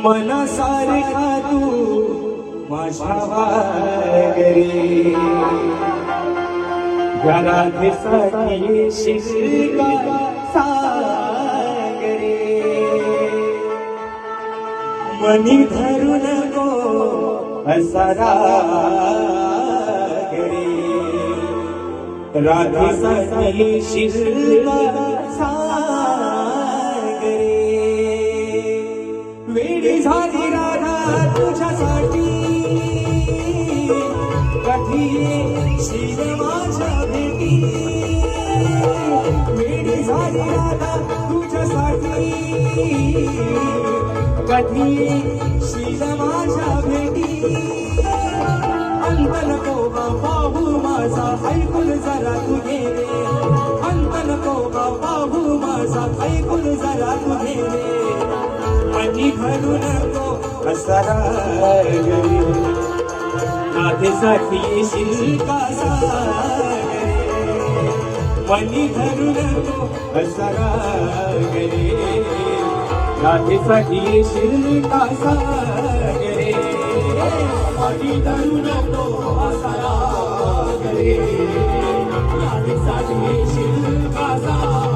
मनासारखा तू माझ्या वागरे राधेसाठी शिरका सागरे मनी धरू नको असा रागरे राधेसाठी शिरका सागरे वेडी झाली राधा तुझ्यासाठी कधी शिर माझ्या भेटी वेडी झाली राधा तुझ्यासाठी कधी शिर माझ्या भेटी अंत नको बाबू माझा ऐकून जरा तू घे रे अंत नको बाबू माझा ऐकून जरा तू घे रे मनी भरू नको असा रागरे राधेसाठी शिरका सागरे मनी धरू नको असा रागरे राधेसाठी शिरका सागरे मनी धरू नको असा रागरे राधेसाठी शिरका सागरे